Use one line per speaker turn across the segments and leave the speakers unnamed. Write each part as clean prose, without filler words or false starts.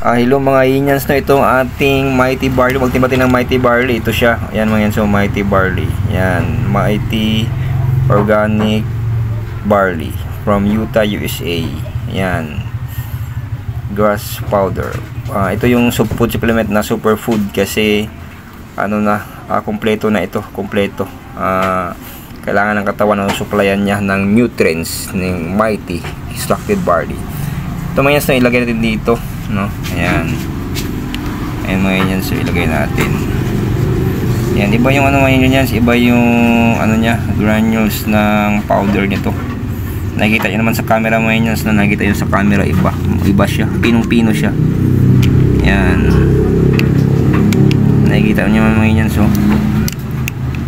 Hello mga Inyans, no, itong ating Mighty Barley. Magtimbati ng Mighty Barley. Ito siya. Ayan mga yan. So Mighty Barley. Ayan. Mighty Organic Barley from Utah, USA. Ayan. Grass powder. Ito yung food supplement na superfood kasi ano na, kompleto na ito. Kompleto. Kailangan ng katawan na supplyan niya ng nutrients ng Mighty Extracted Barley. Ito mga yan, ilagay natin dito, no? Ayan. Ayan mga yan, so ilagay natin. Ayan, iba yung ano mga yan, iba yung ano niya, granules ng powder nito. Nakikita nyo naman sa camera mga yan, na nakikita nyo sa camera, iba siya, pinong-pino siya. Ayan. Nakikita nyo mga yan, so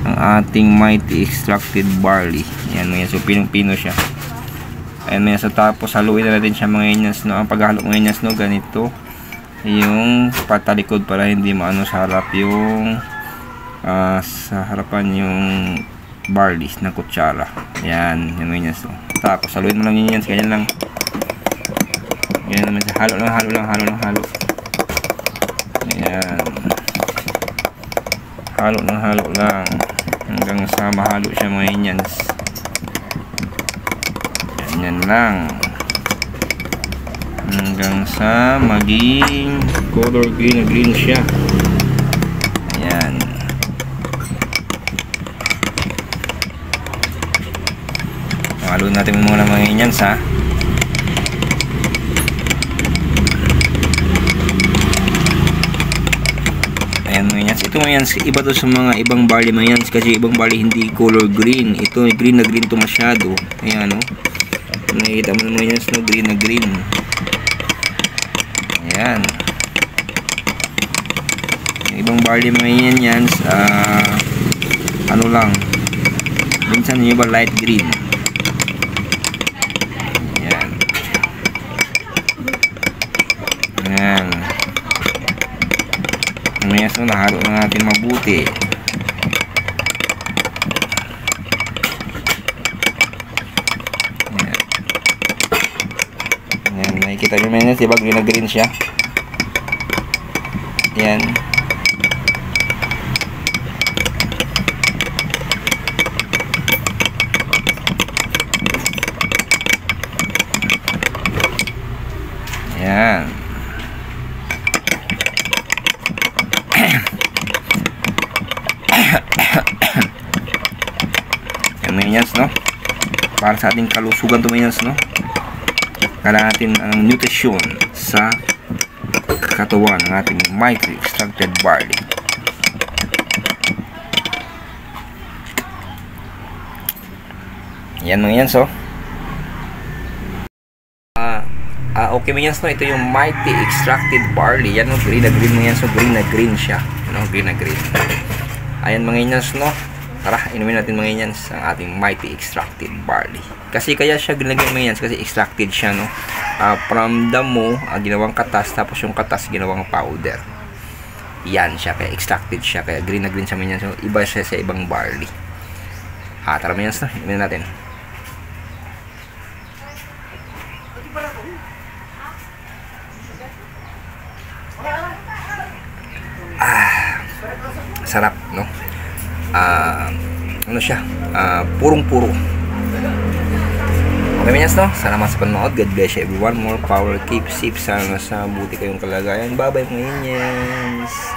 ang ating Mighty Extracted Barley. Ayan mga yan, so pinong-pino siya. Ayan mga, so tapos haluin na natin siya mga inyans, no? Ang paghalo mga inyans, no, ganito yung patalikod para hindi maano sa harap yung sa harapan yung barley ng kutsara. Ayan yung mga inyans, no? Tapos haluin mo lang yung inyans, ganyan lang. Ganyan naman siya, halo lang. Ayan, halo lang hanggang sa mahalo siya mga inyans. Yan lang hanggang sa maging color green siya. Ayan. Halo natin muna mga yan sa ayan mga yan. Ito mga yan, iba to sa mga ibang barley mga yan, kasi ibang barley hindi color green. Ito green na green to masyado. Ayan, no? Nakikita mo naman yan, no? Green na green. Ayan. Yung ibang barley mga yan, ano lang, minsan yung iba light green. Ayan. Ayan. Ngayon, so nahalo na natin mabuti. Nakikita nyo mga yan, diba green na green siya. Yan. Yan. Yan mga yan, no? Para sa ating kalusugan ito mga yan, no? Kailangan natin ang nutrition sa katawan ng ating Mighty Extracted Barley. Yan mga yan, so okay mga yan, so ito yung Mighty Extracted Barley. Yan, no? Green na green mga yan, so green na green siya, no? Green na green. Ayan mga yan, no? Tara, inumin natin mga yan sa ating Mighty Extracted Barley. Kasi kaya siya ginagawin mga yan kasi extracted siya, no? From damo, ginawang katas, tapos yung katas ginawang powder. Yan siya, kaya extracted siya, kaya green na green siya mga yan. So iba siya sa ibang barley. Tara mga yan, no? Inumin natin. Sarap, no? Ano siya? Purong-puro. Okay, menyas, no? Salamat sa panonood. God bless you everyone. More power. Keep safe. Sana sa buti kayong kalagayan. Bye-bye, menyas.